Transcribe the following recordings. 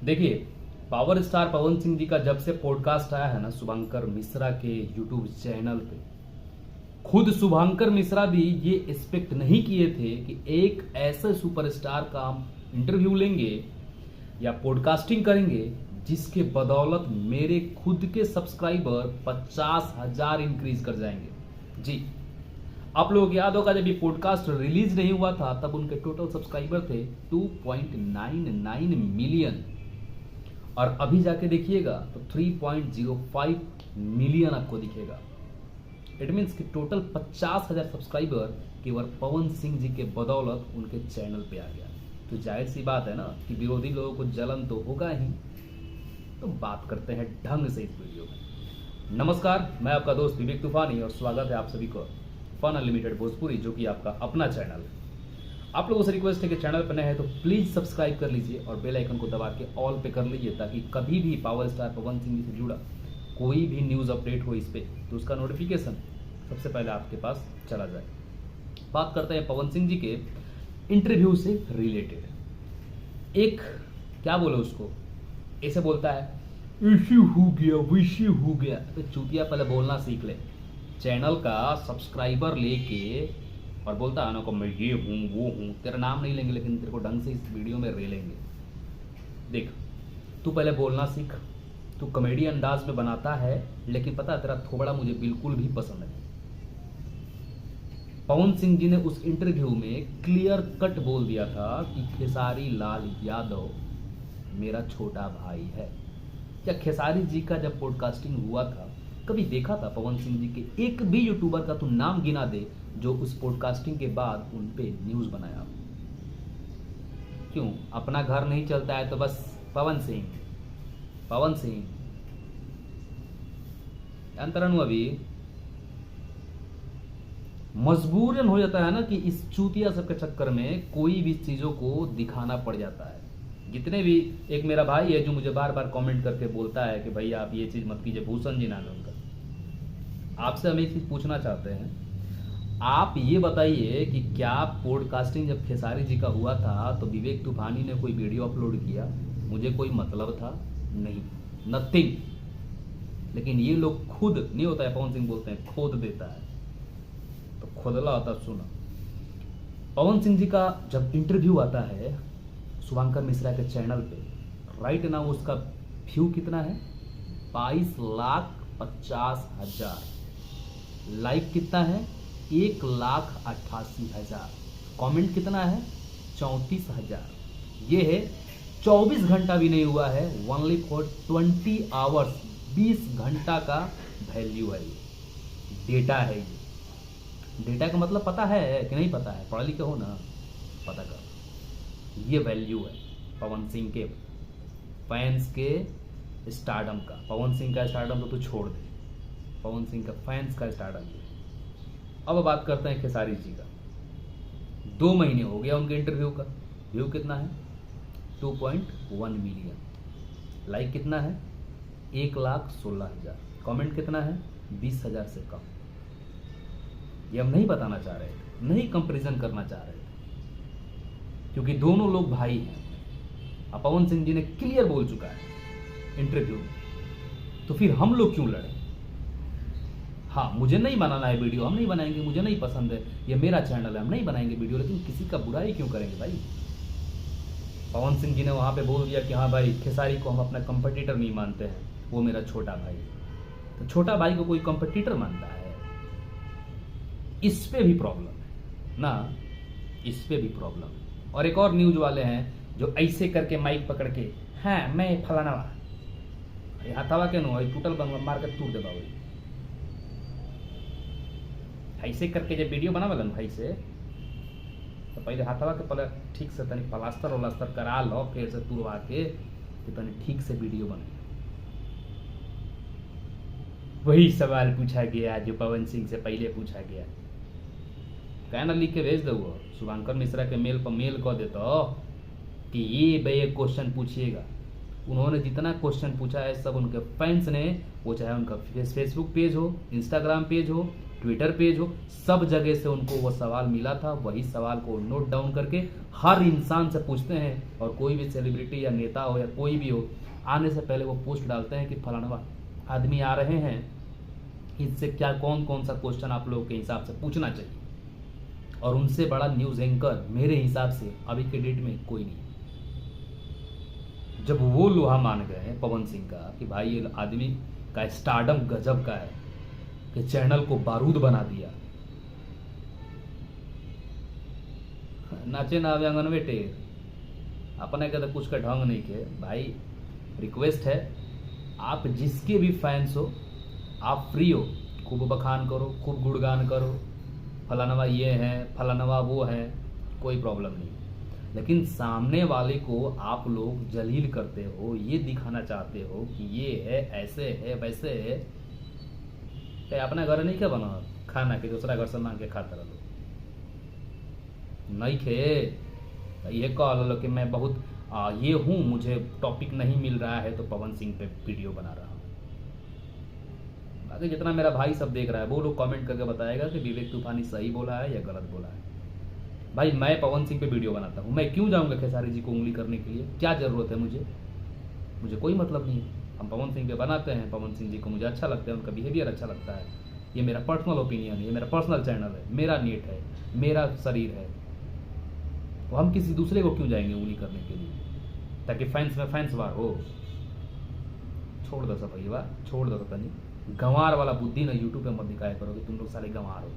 देखिए, power star Pawan Singh ji का जब से पॉडकास्ट आया है ना शुभंकर मिश्रा के यूट्यूब चैनल पे, खुद शुभंकर मिश्रा भी ये एक्सपेक्ट नहीं किए थे कि एक ऐसे सुपरस्टार का हम इंटरव्यू लेंगे या पॉडकास्टिंग करेंगे जिसके बदौलत मेरे खुद के सब्सक्राइबर 50,000 इंक्रीज कर जाएंगे। जी, आप लोगों को याद होगा जब ये पॉडकास्ट रिलीज नहीं हुआ था तब उनके टोटल सब्सक्राइबर थे 2.99 मिलियन और अभी जाके देखिएगा तो 3.05 मिलियन आपको दिखेगा। इट मीन्स कि टोटल 50,000 सब्सक्राइबर केवल पवन सिंह जी के बदौलत उनके चैनल पे आ गया। तो जाहिर सी बात है ना कि विरोधी लोगों को जलन तो होगा ही। तो बात करते हैं ढंग से इस वीडियो में। नमस्कार, मैं आपका दोस्त विवेक तूफानी और स्वागत है आप सभी को फन अनलिमिटेड भोजपुरी, जो कि आपका अपना चैनल है। आप लोगों से रिक्वेस्ट है कि चैनल पर नए हैं तो प्लीज सब्सक्राइब कर लीजिए और बेल आइकन को दबा के ऑल पे कर लीजिए ताकि कभी भी पावर स्टार पवन सिंह जी से जुड़ा कोई भी न्यूज़ अपडेट हो इस पे तो उसका नोटिफिकेशन सबसे पहले आपके पास चला जाए। बात करते हैं पवन सिंह जी के इंटरव्यू से रिलेटेड। एक क्या बोले उसको, ऐसे बोलता है इश्यू हो गया वैसे हो गया। तो चूतिया पहले बोलना सीख ले। चैनल का सब्सक्राइबर लेके और बोलता है ना को मैं ये हूँ वो हूँ। तेरा नाम नहीं लेंगे लेकिन तेरे को ढंग से इस वीडियो में रे लेंगे। देख, तू पहले बोलना सीख। तू कॉमेडी अंदाज में बनाता है लेकिन पता है तेरा थोबड़ा मुझे बिल्कुल भी पसंद नहीं। पवन सिंह जी ने उस इंटरव्यू में क्लियर कट बोल दिया था कि खेसारी लाल यादव मेरा छोटा भाई है। क्या खेसारी जी का जब पॉडकास्टिंग हुआ था कभी देखा था पवन सिंह जी के एक भी यूट्यूबर का तू नाम गिना दे जो उस पॉडकास्टिंग के बाद उन पे न्यूज बनाया? क्यों? अपना घर नहीं चलता है तो बस पवन सिंह अंतरण अभी मजबूरन हो जाता है ना कि इस चूतिया सबके चक्कर में कोई भी चीजों को दिखाना पड़ जाता है। जितने भी, एक मेरा भाई है जो मुझे बार बार कमेंट करके बोलता है कि भाई आप ये चीज मत कीजिए, भूषण जी नाम है उनका। आपसे हम एक चीज पूछना चाहते हैं, आप ये बताइए कि क्या पॉडकास्टिंग जब खेसारी जी का हुआ था तो विवेक तूफानी ने कोई वीडियो अपलोड किया? मुझे कोई मतलब था नहीं, नथिंग। लेकिन ये लोग खुद नहीं होता है, पवन सिंह बोलते हैं खोद देता है तो खोदला होता। सुना, पवन सिंह जी का जब इंटरव्यू आता है शुभंकर मिश्रा के चैनल पे, राइट ना उसका व्यू कितना है? 22,50,000। लाइक कितना है? 1,88,000। कमेंट कितना है? 34,000। ये है 24 घंटा भी नहीं हुआ है, ओनली फॉर 20 आवर्स, 20 घंटा का वैल्यू है। ये डेटा है। ये डेटा का मतलब पता है कि नहीं पता है? पढ़ा लिखे हो ना, पता कर। ये वैल्यू है पवन सिंह के फैंस के स्टारडम का। पवन सिंह का स्टारडम तो तू छोड़ दे, पवन सिंह का फैंस का स्टारडम है। अब बात करते हैं खेसारी जी का। 2 महीने हो गया उनके इंटरव्यू का। व्यू कितना है? 2.1 मिलियन। लाइक कितना है? 1,16,000। कमेंट कितना है? 20,000 से कम। ये हम नहीं बताना चाह रहे थे, नहीं कंपैरिजन करना चाह रहे थे, क्योंकि दोनों लोग भाई हैं। अब पवन सिंह जी ने क्लियर बोल चुका है इंटरव्यू में, तो फिर हम लोग क्यों लड़े? हाँ, मुझे नहीं बनाना है वीडियो, हम नहीं बनाएंगे, मुझे नहीं पसंद है, ये मेरा चैनल है, हम नहीं बनाएंगे वीडियो, लेकिन किसी का बुराई क्यों करेंगे भाई? पवन सिंह जी ने वहां पे बोल दिया कि हाँ भाई, खेसारी को हम अपना कंपटीटर नहीं मानते हैं, वो मेरा छोटा भाई। तो छोटा भाई को कोई कंपटीटर मानता है? इस पे भी प्रॉब्लम है ना, इस पे भी प्रॉब्लम है। और एक और न्यूज वाले हैं जो ऐसे करके माइक पकड़ के, हाँ मैं फलाना हाथावा के नो टूटल मार के तूर दे बाबू। ऐसे करके जब वीडियो बनावेलन भाई से तो पहले हाथावा के पहले ठीक से तनी प्लास्टर व्लास्टर करा लो, फिर से तुरवा के तनी ठीक से वीडियो बने। वही सवाल पूछा गया जो पवन सिंह से पहले पूछा गया। कहना लिख के भेज दो, शुभंकर मिश्रा के मेल पर मेल कर देता कि ये भाई एक क्वेश्चन पूछिएगा। उन्होंने जितना क्वेश्चन पूछा है सब उनके फैंस ने, वो चाहे उनका फेसबुक पेज हो, इंस्टाग्राम पेज हो ट्विटर पेज हो, सब जगह से उनको वो सवाल मिला था। वही सवाल को नोट डाउन करके हर इंसान से पूछते हैं, और कोई भी सेलिब्रिटी या नेता हो या कोई भी हो, आने से पहले वो पोस्ट डालते हैं कि फलाना आदमी आ रहे हैं, इससे क्या कौन कौन सा क्वेश्चन आप लोगों के हिसाब से पूछना चाहिए। और उनसे बड़ा न्यूज़ एंकर मेरे हिसाब से अभी के डेट में कोई नहीं। जब वो लोहा मान गए पवन सिंह का कि भाई ये आदमी का स्टारडम गजब का है कि चैनल को बारूद बना दिया, नाचे ना आंगन में टेर, अपने के तो कुछ का ढंग नहीं के। भाई रिक्वेस्ट है, आप जिसके भी फैंस हो, आप फ्री हो, खूब बखान करो, खूब गुणगान करो, फलानवा ये है, फलानवा वो है, कोई प्रॉब्लम नहीं। लेकिन सामने वाले को आप लोग जलील करते हो, ये दिखाना चाहते हो कि ये है, ऐसे है, वैसे है। तो अपना घर नहीं क्या बना खाना के दूसरा घर से मांग के खाता रहो, नहीं खे। ये कह लो कि मैं बहुत ये हूँ, मुझे टॉपिक नहीं मिल रहा है तो पवन सिंह पे वीडियो बना रहा हूँ। बाकी जितना मेरा भाई सब देख रहा है वो लोग कमेंट करके बताएगा कि विवेक तूफानी सही बोला है या गलत बोला है। भाई मैं पवन सिंह पे वीडियो बनाता हूँ, मैं क्यों जाऊँगा खेसारी जी को उंगली करने के लिए? क्या ज़रूरत है मुझे कोई मतलब नहीं है। हम पवन सिंह पे बनाते हैं, पवन सिंह जी को मुझे अच्छा लगता है, उनका बिहेवियर अच्छा लगता है। ये मेरा पर्सनल ओपिनियन है, ये मेरा पर्सनल चैनल है, मेरा नेट है, मेरा शरीर है। तो हम किसी दूसरे को क्यों जाएंगे उंगली करने के लिए, ताकि फैंस में फैंस वार हो। छोड़ दो सब भैया, छोड़ दो। तनी गंवार वाला बुद्धि ना यूट्यूब पे मत दिखाया करो कि तुम लोग सारे गंवार हो,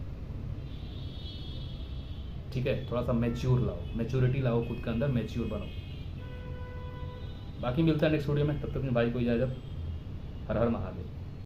ठीक है? थोड़ा सा मैच्योर लाओ, मैच्योरिटी लाओ, खुद के अंदर मैच्योर बनो। बाकी मिलता है नेक्स्ट वीडियो में, तब तक भाई को इजाजत। हर हर महादेव।